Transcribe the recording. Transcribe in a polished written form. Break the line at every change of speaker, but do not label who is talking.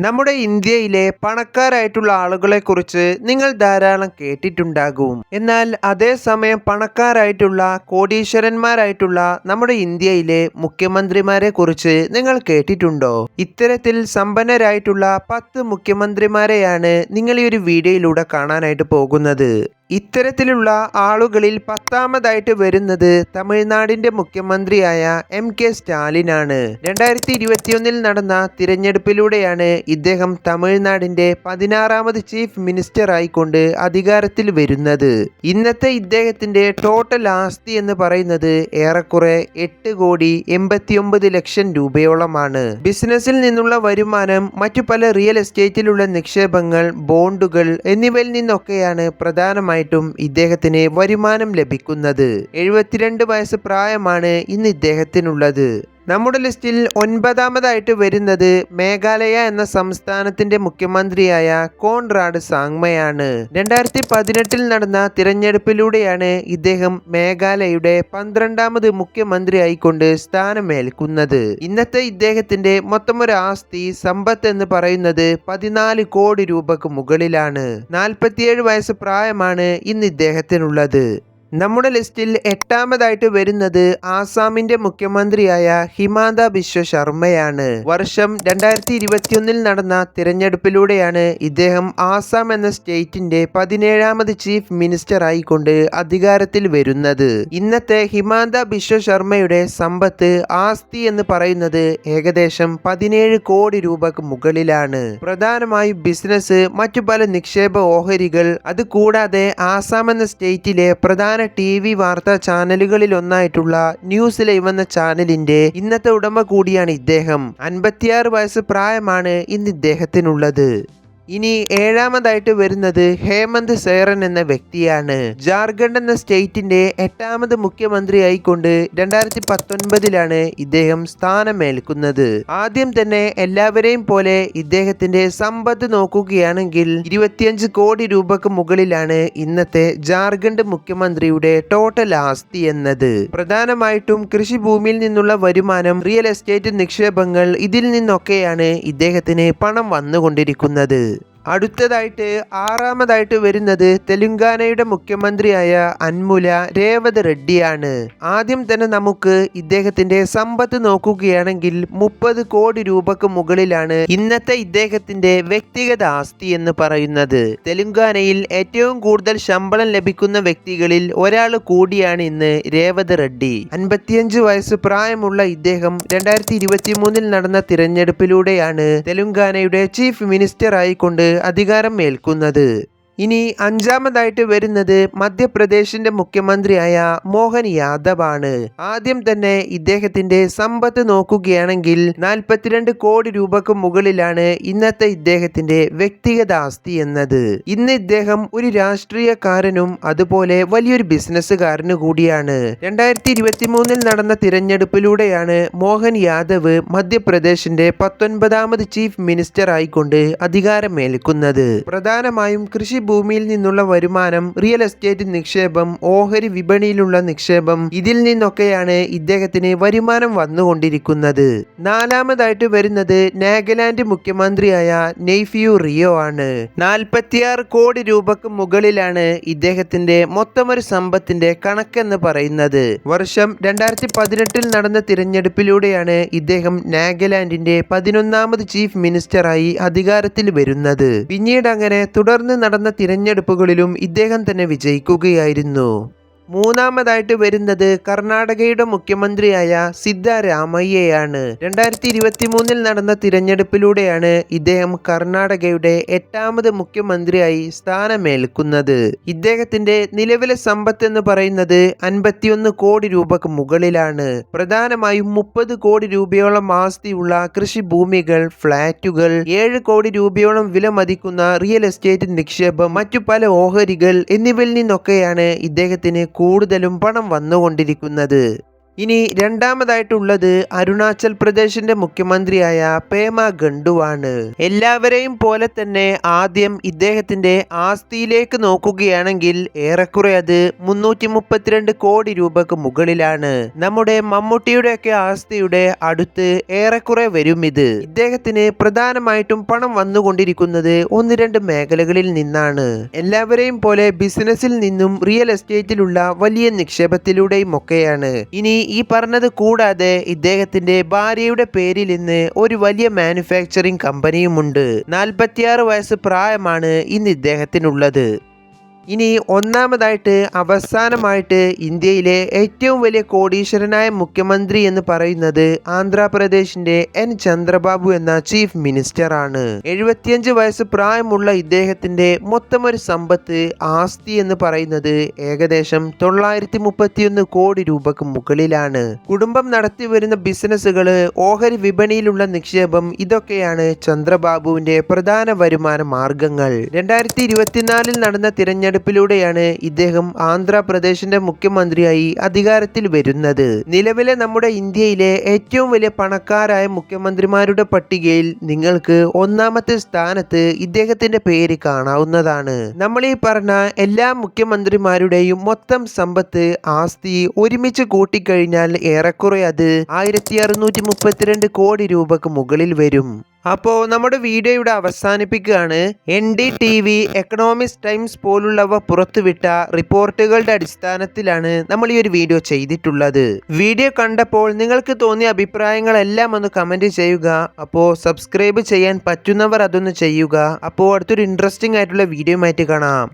നമ്മുടെ ഇന്ത്യയിലെ പണക്കാരായിട്ടുള്ള ആളുകളെക്കുറിച്ച് നിങ്ങൾ ധാരാളം കേട്ടിട്ടുണ്ടാകും. എന്നാൽ അതേസമയം പണക്കാരായിട്ടുള്ള കോടീശ്വരന്മാരായിട്ടുള്ള നമ്മുടെ ഇന്ത്യയിലെ മുഖ്യമന്ത്രിമാരെ കുറിച്ച് നിങ്ങൾ കേട്ടിട്ടുണ്ടോ? ഇത്തരത്തിൽ സമ്പന്നരായിട്ടുള്ള 10 മുഖ്യമന്ത്രിമാരെയാണ് നിങ്ങൾ ഈ ഒരു വീഡിയോയിലൂടെ കാണാനായിട്ട് പോകുന്നത്. ഇത്തരത്തിലുള്ള ആളുകളിൽ 10ാമതായിട്ട് വരുന്നത് തമിഴ്നാടിന്റെ മുഖ്യമന്ത്രിയായ MK സ്റ്റാലിനാണ്. 2021 നടന്ന തിരഞ്ഞെടുപ്പിലൂടെയാണ് ഇദ്ദേഹം തമിഴ്നാടിന്റെ 16ാമത് ചീഫ് മിനിസ്റ്റർ ആയിക്കൊണ്ട് അധികാരത്തിൽ വരുന്നത്. ഇന്നത്തെ ഇദ്ദേഹത്തിന്റെ ടോട്ടൽ ആസ്തി എന്ന് പറയുന്നത് ഏറെക്കുറെ 8,89,00,000 രൂപയോളമാണ്. ബിസിനസ്സിൽ നിന്നുള്ള വരുമാനം, മറ്റു പല റിയൽ എസ്റ്റേറ്റിലുള്ള നിക്ഷേപങ്ങൾ, ബോണ്ടുകൾ എന്നിവയിൽ നിന്നൊക്കെയാണ് പ്രധാനമായിട്ടും ഇദ്ദേഹത്തിന് വരുമാനം ലഭിക്കുന്നത്. 72 വയസ്സ് പ്രായമാണ് ഇന്ന് ഇദ്ദേഹത്തിനുള്ളത്. നമ്മുടെ ലിസ്റ്റിൽ 9ാമതായിട്ട് വരുന്നത് മേഘാലയ എന്ന സംസ്ഥാനത്തിന്റെ മുഖ്യമന്ത്രിയായ കോൺറാഡ് സാങ്മയാണ്. 2018 നടന്ന തിരഞ്ഞെടുപ്പിലൂടെയാണ് ഇദ്ദേഹം മേഘാലയയുടെ 12ാമത് മുഖ്യമന്ത്രി ആയിക്കൊണ്ട് സ്ഥാനമേൽക്കുന്നത്. ഇന്നത്തെ ഇദ്ദേഹത്തിന്റെ മൊത്തം ഒരു ആസ്തി സമ്പത്ത് എന്ന് പറയുന്നത് 14 കോടി രൂപക്ക് മുകളിലാണ്. 47 വയസ്സ് പ്രായമാണ് ഇന്ന് ഇദ്ദേഹത്തിനുള്ളത്. നമ്മുടെ ലിസ്റ്റിൽ 8ാമതായിട്ട് വരുന്നത് ആസാമിന്റെ മുഖ്യമന്ത്രിയായ ഹിമാന്ത ബിശ്വ ശർമ്മയാണ്. വർഷം 2021 നടന്ന തിരഞ്ഞെടുപ്പിലൂടെയാണ് ഇദ്ദേഹം ആസാം എന്ന സ്റ്റേറ്റിന്റെ 17ാമത് ചീഫ് മിനിസ്റ്റർ ആയിക്കൊണ്ട് അധികാരത്തിൽ വരുന്നത്. ഇന്നത്തെ ഹിമാന്ത ബിശ്വ ശർമ്മയുടെ സമ്പത്ത്, ആസ്തി എന്ന് പറയുന്നത് ഏകദേശം 17 കോടി രൂപക്ക് മുകളിലാണ്. പ്രധാനമായും ബിസിനസ്, മറ്റു പല നിക്ഷേപ ഓഹരികൾ, അതുകൂടാതെ ആസാം എന്ന സ്റ്റേറ്റിലെ പ്രധാന TV വാർത്താ ചാനലുകളിൽ ഒന്നായിട്ടുള്ള ന്യൂസ് ലൈവ് എന്ന ചാനലിന്റെ ഇന്നത്തെ ഉടമ കൂടിയാണ് ഇദ്ദേഹം. 56 വയസ്സ് പ്രായമാണ് ഇന്ന് ഇദ്ദേഹത്തിനുള്ളത്. ഇനി 7ാമതായിട്ട് വരുന്നത് ഹേമന്ത് സേറൻ എന്ന വ്യക്തിയാണ്. ജാർഖണ്ഡ് എന്ന സ്റ്റേറ്റിന്റെ 8ാമത് മുഖ്യമന്ത്രി ആയിക്കൊണ്ട് 2019 ഇദ്ദേഹം സ്ഥാനമേൽക്കുന്നത്. ആദ്യം തന്നെ എല്ലാവരെയും പോലെ ഇദ്ദേഹത്തിന്റെ സമ്പത്ത് നോക്കുകയാണെങ്കിൽ 25 കോടി രൂപക്ക് മുകളിലാണ് ഇന്നത്തെ ജാർഖണ്ഡ് മുഖ്യമന്ത്രിയുടെ ടോട്ടൽ ആസ്തി എന്നത്. പ്രധാനമായിട്ടും കൃഷിഭൂമിയിൽ നിന്നുള്ള വരുമാനം, റിയൽ എസ്റ്റേറ്റ് നിക്ഷേപങ്ങൾ, ഇതിൽ നിന്നൊക്കെയാണ് ഇദ്ദേഹത്തിന് പണം വന്നുകൊണ്ടിരിക്കുന്നത്. അടുത്തതായിട്ട് 6ാമതായിട്ട് വരുന്നത് തെലുങ്കാനയുടെ മുഖ്യമന്ത്രിയായ അൻമുല രേവത് റെഡ്ഡിയാണ്. ആദ്യം തന്നെ നമുക്ക് ഇദ്ദേഹത്തിന്റെ സമ്പത്ത് നോക്കുകയാണെങ്കിൽ 30 കോടി രൂപക്ക് മുകളിലാണ് ഇന്നത്തെ ഇദ്ദേഹത്തിന്റെ വ്യക്തിഗത ആസ്തി എന്ന് പറയുന്നത്. തെലുങ്കാനയിൽ ഏറ്റവും കൂടുതൽ ശമ്പളം ലഭിക്കുന്ന വ്യക്തികളിൽ ഒരാൾ കൂടിയാണ് ഇന്ന് രേവത് റെഡ്ഡി. 55 വയസ്സ് പ്രായമുള്ള ഇദ്ദേഹം 2023 നടന്ന തിരഞ്ഞെടുപ്പിലൂടെയാണ് തെലുങ്കാനയുടെ ചീഫ് മിനിസ്റ്റർ ആയിക്കൊണ്ട് അധികാരം ഏൽക്കുന്നത്. ഇനി 5ാമതായിട്ട് വരുന്നത് മധ്യപ്രദേശിന്റെ മുഖ്യമന്ത്രിയായ മോഹൻ യാദവ് ആണ്. ആദ്യം തന്നെ ഇദ്ദേഹത്തിന്റെ സമ്പത്ത് നോക്കുകയാണെങ്കിൽ 42 കോടി രൂപക്ക് മുകളിലാണ് ഇന്നത്തെ ഇദ്ദേഹത്തിന്റെ വ്യക്തിഗത ആസ്തി എന്നത്. ഇന്ന് ഇദ്ദേഹം ഒരു രാഷ്ട്രീയക്കാരനും അതുപോലെ വലിയൊരു ബിസിനസ്സുകാരനു കൂടിയാണ്. 2023 നടന്ന തിരഞ്ഞെടുപ്പിലൂടെയാണ് മോഹൻ യാദവ് മധ്യപ്രദേശിന്റെ 19ാമത് ചീഫ് മിനിസ്റ്റർ ആയിക്കൊണ്ട് അധികാരമേൽക്കുന്നത്. പ്രധാനമായും ഭൂമിയിൽ നിന്നുള്ള വരുമാനം, റിയൽ എസ്റ്റേറ്റ് നിക്ഷേപം, ഓഹരി വിപണിയിലുള്ള നിക്ഷേപം, ഇതിൽ നിന്നൊക്കെയാണ് ഇദ്ദേഹത്തിന് വരുമാനം വന്നുകൊണ്ടിരിക്കുന്നത്. 4ാമതായിട്ട് വരുന്നത് നാഗാലാൻഡ് മുഖ്യമന്ത്രിയായ നെയ്ഫ്യൂ റിയോ ആണ്. 46 കോടി രൂപക്ക് മുകളിലാണ് ഇദ്ദേഹത്തിന്റെ മൊത്തം ഒരു സമ്പത്തിന്റെ കണക്കെന്ന് പറയുന്നത്. വർഷം 2018 നടന്ന തിരഞ്ഞെടുപ്പിലൂടെയാണ് ഇദ്ദേഹം നാഗാലാൻഡിന്റെ 11ാമത് ചീഫ് മിനിസ്റ്ററായി അധികാരത്തിൽ വരുന്നത്. പിന്നീട് അങ്ങനെ തുടർന്ന് നടന്ന തിരഞ്ഞെടുപ്പുകളിലും ഇദ്ദേഹം തന്നെ വിജയിക്കുകയായിരുന്നു. 3ാമതായിട്ട് വരുന്നത് കർണാടകയുടെ മുഖ്യമന്ത്രിയായ സിദ്ധരാമയ്യയാണ്. 2023 നടന്ന തിരഞ്ഞെടുപ്പിലൂടെയാണ് ഇദ്ദേഹം കർണാടകയുടെ 8ാമത് മുഖ്യമന്ത്രിയായി സ്ഥാനമേൽക്കുന്നത്. ഇദ്ദേഹത്തിന്റെ നിലവിലെ സമ്പത്ത് എന്ന് പറയുന്നത് 51 കോടി രൂപക്ക് മുകളിലാണ്. പ്രധാനമായും 30 കോടി രൂപയോളം ആസ്തിയുള്ള കൃഷിഭൂമികൾ, ഫ്ളാറ്റുകൾ, 7 കോടി രൂപയോളം വില മതിക്കുന്ന റിയൽ എസ്റ്റേറ്റ് നിക്ഷേപം, മറ്റു പല ഓഹരികൾ എന്നിവയിൽ നിന്നൊക്കെയാണ് ഇദ്ദേഹത്തിന് കൂടുതലും പണം വന്നുകൊണ്ടിരിക്കുന്നത്. ഇനി രണ്ടാമതായിട്ടുള്ളത് അരുണാചൽ പ്രദേശിന്റെ മുഖ്യമന്ത്രിയായ പേമ ഖണ്ഡുവാണ്. എല്ലാവരെയും പോലെ തന്നെ ആദ്യം ഇദ്ദേഹത്തിന്റെ ആസ്തിയിലേക്ക് നോക്കുകയാണെങ്കിൽ ഏറെക്കുറെ അത് 332 കോടി രൂപക്ക് മുകളിലാണ്. നമ്മുടെ മമ്മൂട്ടിയുടെയൊക്കെ ആസ്തിയുടെ അടുത്ത് ഏറെക്കുറെ വരും ഇത്. ഇദ്ദേഹത്തിന് പ്രധാനമായിട്ടും പണം വന്നുകൊണ്ടിരിക്കുന്നത് ഒന്ന് രണ്ട് മേഖലകളിൽ നിന്നാണ്. എല്ലാവരെയും പോലെ ബിസിനസ്സിൽ നിന്നും റിയൽ എസ്റ്റേറ്റിലുള്ള വലിയ നിക്ഷേപത്തിലൂടെയും ഒക്കെയാണ്. ഇനി ഈ പറഞ്ഞത് കൂടാതെ ഇദ്ദേഹത്തിന്റെ ഭാര്യയുടെ പേരിൽ ഇന്ന് ഒരു വലിയ മാനുഫാക്ചറിംഗ് കമ്പനിയുമുണ്ട്. 46 വയസ്സ് പ്രായമാണ് ഇന്ന് ഇദ്ദേഹത്തിനുള്ളത്. ഇനി ഒന്നാമതായിട്ട് അവസാനമായിട്ട് ഇന്ത്യയിലെ ഏറ്റവും വലിയ കോടീശ്വരനായ മുഖ്യമന്ത്രി എന്ന് പറയുന്നത് ആന്ധ്രാപ്രദേശിന്റെ എൻ ചന്ദ്രബാബു എന്ന ചീഫ് മിനിസ്റ്റർ ആണ്. 75 വയസ്സ് പ്രായമുള്ള ഇദ്ദേഹത്തിന്റെ മൊത്തം ഒരു സമ്പത്ത് ആസ്തി എന്ന് പറയുന്നത് ഏകദേശം 931 കോടി രൂപക്ക് മുകളിലാണ്. കുടുംബം നടത്തി വരുന്ന ബിസിനസ്സുകള്, ഓഹരി വിപണിയിലുള്ള നിക്ഷേപം, ഇതൊക്കെയാണ് ചന്ദ്രബാബുവിന്റെ പ്രധാന വരുമാന മാർഗങ്ങൾ. 2024 നടന്ന തിരഞ്ഞെടുപ്പ് ിലൂടെയാണ് ഇദ്ദേഹം ആന്ധ്രാപ്രദേശിന്റെ മുഖ്യമന്ത്രിയായി അധികാരത്തിൽ വരുന്നത്. നിലവിലെ നമ്മുടെ ഇന്ത്യയിലെ ഏറ്റവും വലിയ പണക്കാരായ മുഖ്യമന്ത്രിമാരുടെ പട്ടികയിൽ നിങ്ങൾക്ക് ഒന്നാമത്തെ സ്ഥാനത്ത് ഇദ്ദേഹത്തിന്റെ പേര് കാണാവുന്നതാണ്. നമ്മൾ ഈ പറഞ്ഞ എല്ലാ മുഖ്യമന്ത്രിമാരുടെയും മൊത്തം സമ്പത്ത്, ആസ്തി ഒരുമിച്ച് കൂട്ടിക്കഴിഞ്ഞാൽ ഏറെക്കുറെ അത് 1632 കോടി രൂപക്ക് മുകളിൽ വരും. അപ്പോൾ നമ്മുടെ വീഡിയോ ഇവിടെ അവസാനിപ്പിക്കുകയാണ്. NDTV, എക്കണോമിക്സ് ടൈംസ് പോലുള്ളവ പുറത്തുവിട്ട റിപ്പോർട്ടുകളുടെ അടിസ്ഥാനത്തിലാണ് നമ്മൾ ഈ ഒരു വീഡിയോ ചെയ്തിട്ടുള്ളത്. വീഡിയോ കണ്ടപ്പോൾ നിങ്ങൾക്ക് തോന്നിയ അഭിപ്രായങ്ങളെല്ലാം ഒന്ന് കമന്റ് ചെയ്യുക. അപ്പോൾ സബ്സ്ക്രൈബ് ചെയ്യാൻ പറ്റുന്നവർ അതൊന്ന് ചെയ്യുക. അപ്പോൾ അടുത്തൊരു ഇൻട്രസ്റ്റിംഗ് ആയിട്ടുള്ള വീഡിയോ ആയിട്ട് കാണാം.